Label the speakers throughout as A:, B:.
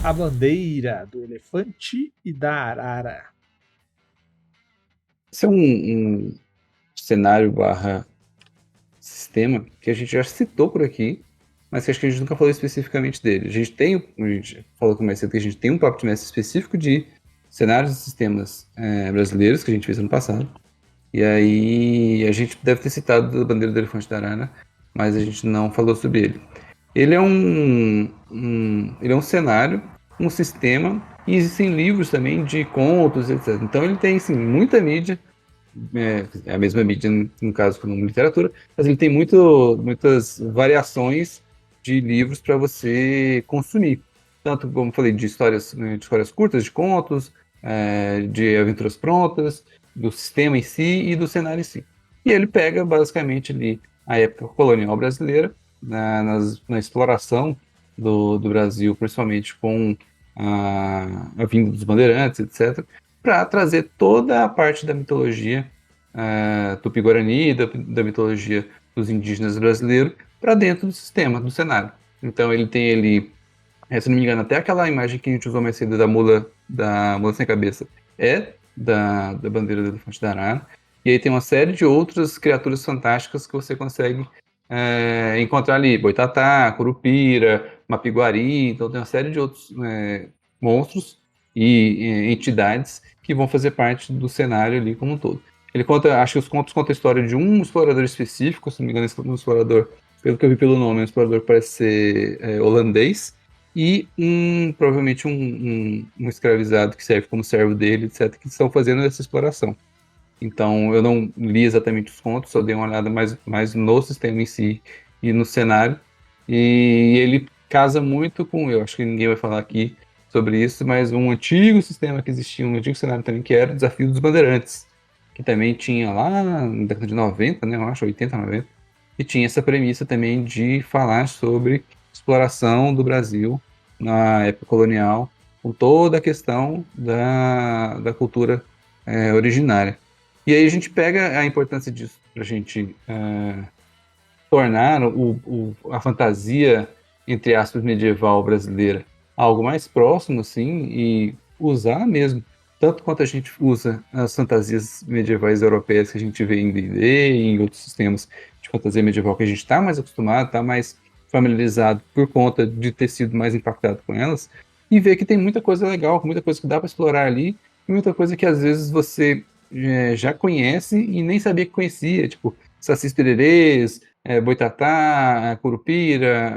A: a bandeira do elefante e da arara.
B: Esse é um cenário barra sistema que a gente já citou por aqui, mas que acho que a gente nunca falou especificamente dele. A gente falou com mais cedo que a gente tem um papo de mestre específico de cenários e sistemas brasileiros que a gente fez ano passado. E aí a gente deve ter citado a bandeira do elefante da arara, mas a gente não falou sobre ele. Ele é ele é um cenário, um sistema, e existem livros também de contos, etc. Então ele tem assim, muita mídia, é a mesma mídia no caso como literatura, mas ele tem muitas variações de livros para você consumir. Tanto, como eu falei, de histórias curtas, de contos, de aventuras prontas, do sistema em si e do cenário em si. E ele pega basicamente ali a época colonial brasileira, na exploração do Brasil, principalmente com a vinda dos bandeirantes, etc., para trazer toda a parte da mitologia tupi-guarani, da mitologia dos indígenas brasileiros, para dentro do sistema, do cenário. Então ele tem ali, se não me engano, até aquela imagem que a gente usou mais cedo da mula sem cabeça, da bandeira do elefante da arara. E aí tem uma série de outras criaturas fantásticas que você consegue encontrar ali, boitatá, curupira, mapiguari, então tem uma série de outros monstros e entidades que vão fazer parte do cenário ali como um todo. Ele conta, acho que os contos contam a história de um explorador específico, se não me engano, um explorador, pelo que eu vi pelo nome, um explorador que parece ser holandês, e provavelmente um escravizado que serve como servo dele, etc., que estão fazendo essa exploração. Então, eu não li exatamente os contos, só dei uma olhada mais no sistema em si e no cenário. E ele casa muito com, eu acho que ninguém vai falar aqui sobre isso, mas um antigo sistema que existia, um antigo cenário também, que era o Desafio dos Bandeirantes, que também tinha lá na década de 90, né, eu acho, 80, 90, e tinha essa premissa também de falar sobre exploração do Brasil na época colonial, com toda a questão da cultura originária. E aí a gente pega a importância disso para a gente tornar a fantasia, entre aspas, medieval brasileira algo mais próximo, assim, e usar mesmo. Tanto quanto a gente usa as fantasias medievais europeias que a gente vê em D&D e em outros sistemas de fantasia medieval que a gente está mais acostumado, está mais familiarizado por conta de ter sido mais impactado com elas, e ver que tem muita coisa legal, muita coisa que dá para explorar ali, e muita coisa que às vezes você já conhece e nem sabia que conhecia, tipo Sacis Pererês, Boitatá, Curupira,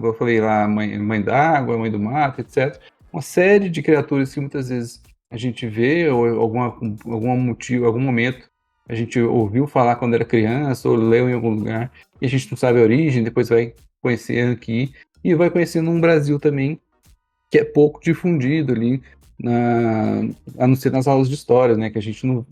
B: eu falei lá, mãe d'água, mãe do mato, etc. Uma série de criaturas que muitas vezes a gente vê, ou algum motivo, algum momento, a gente ouviu falar quando era criança, ou leu em algum lugar, e a gente não sabe a origem, depois vai conhecer aqui, e vai conhecendo um Brasil também, que é pouco difundido ali, a não ser nas aulas de história, né, que a gente não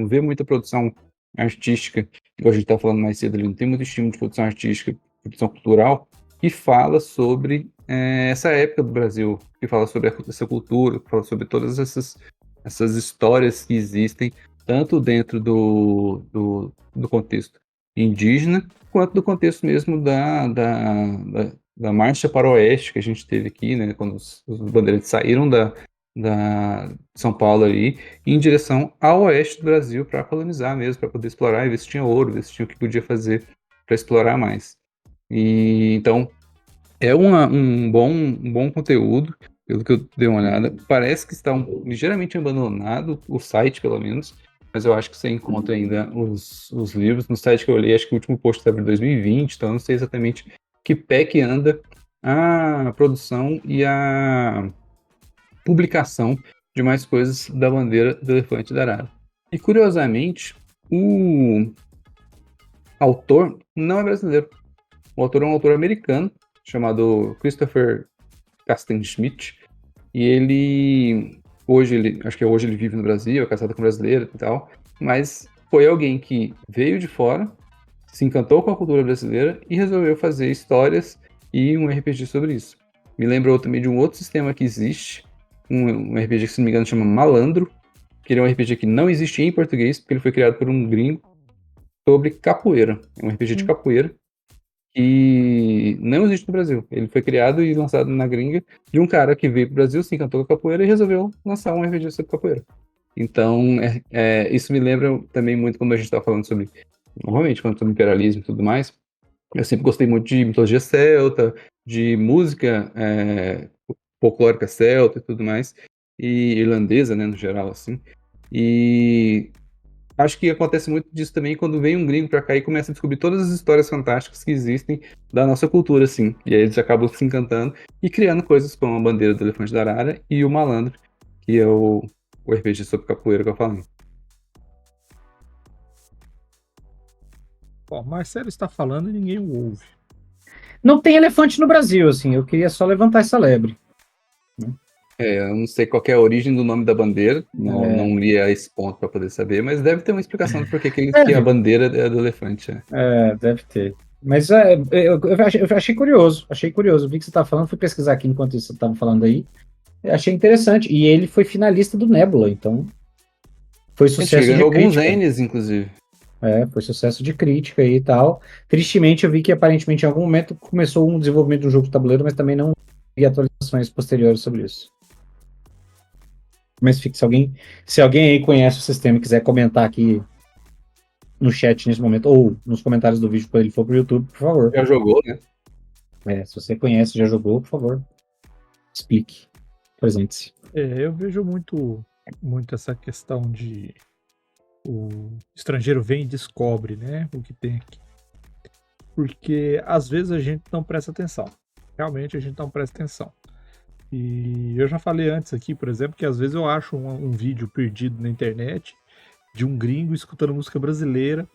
B: vê muita produção artística, igual a gente estava falando mais cedo ali, não tem muito estímulo de produção artística, produção cultural, que fala sobre essa época do Brasil, que fala sobre essa cultura, que fala sobre todas essas histórias que existem, tanto dentro do contexto indígena, quanto do contexto mesmo da marcha para o oeste que a gente teve aqui, né, quando os bandeirantes saíram de São Paulo ali, em direção ao oeste do Brasil para colonizar mesmo, para poder explorar e ver se tinha ouro, ver se tinha o que podia fazer para explorar mais. E então é um bom conteúdo, pelo que eu dei uma olhada. Parece que está ligeiramente abandonado, o site pelo menos, mas eu acho que você encontra ainda os livros. No site que eu olhei, acho que o último post estava em 2020, então eu não sei exatamente que pé que anda a produção e a publicação de mais coisas da bandeira do elefante da arara. E curiosamente, o autor não é brasileiro. O autor é um autor americano chamado Christopher Castenschmidt, e acho que hoje ele vive no Brasil, é casado com brasileira e tal, mas foi alguém que veio de fora, se encantou com a cultura brasileira e resolveu fazer histórias e um RPG sobre isso. Me lembrou também de um outro sistema que existe, um RPG que, se não me engano, chama Malandro, que ele é um RPG que não existe em português, porque ele foi criado por um gringo, sobre capoeira. É um RPG de capoeira, que não existe no Brasil. Ele foi criado e lançado na gringa de um cara que veio pro Brasil, se encantou com a capoeira e resolveu lançar um RPG sobre capoeira. Então, isso me lembra também muito quando a gente estava falando sobre, normalmente, quando sobre imperialismo e tudo mais. Eu sempre gostei muito de mitologia celta, de música folclórica celta e tudo mais, e irlandesa, né, no geral, assim. E acho que acontece muito disso também quando vem um gringo pra cá e começa a descobrir todas as histórias fantásticas que existem da nossa cultura, assim. E aí eles acabam se encantando e criando coisas como a bandeira do elefante da arara e o malandro, que é o RPG sobre capoeira que eu falei.
A: Bom, Marcelo está falando e ninguém o ouve.
C: Não tem elefante no Brasil, assim. Eu queria só levantar essa lebre.
B: Eu não sei qual que é a origem do nome da bandeira, não li a esse ponto para poder saber, mas deve ter uma explicação do porquê que a bandeira é do elefante.
C: Deve ter. Mas eu achei curioso, Vi que você estava falando, fui pesquisar aqui enquanto você estava falando aí. Eu achei interessante. E ele foi finalista do Nebula, então foi sucesso de
B: alguns
C: crítica.
B: Ns, inclusive.
C: Foi sucesso de crítica e tal. Tristemente, eu vi que aparentemente em algum momento começou um desenvolvimento de um jogo de tabuleiro, mas também não vi atualizações posteriores sobre isso. Mas fique, se alguém aí conhece o sistema e quiser comentar aqui no chat nesse momento, ou nos comentários do vídeo quando ele for pro YouTube, por favor.
B: Já jogou, né?
C: Se você conhece, já jogou, por favor, explique. Presente-se.
A: Eu vejo muito essa questão de o estrangeiro vem e descobre, né, o que tem aqui. Porque às vezes a gente não presta atenção. Realmente a gente não presta atenção. E eu já falei antes aqui, por exemplo, que às vezes eu acho um vídeo perdido na internet de um gringo escutando música brasileira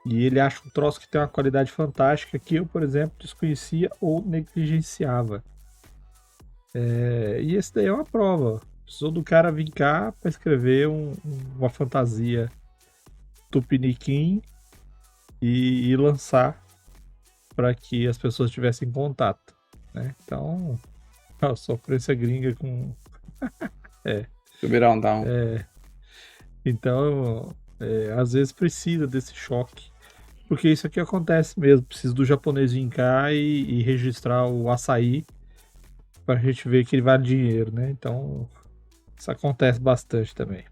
A: e ele acha um troço que tem uma qualidade fantástica que eu, por exemplo, desconhecia ou negligenciava. E esse daí é uma prova. Precisou do cara vir cá para escrever uma fantasia tupiniquim e lançar para que as pessoas tivessem contato, né? Então, a sofrência gringa com...
B: Subir down.
A: Então, às vezes precisa desse choque, porque isso aqui acontece mesmo. Precisa do japonês vir cá e registrar o açaí pra gente ver que ele vale dinheiro, né? Então, isso acontece bastante também.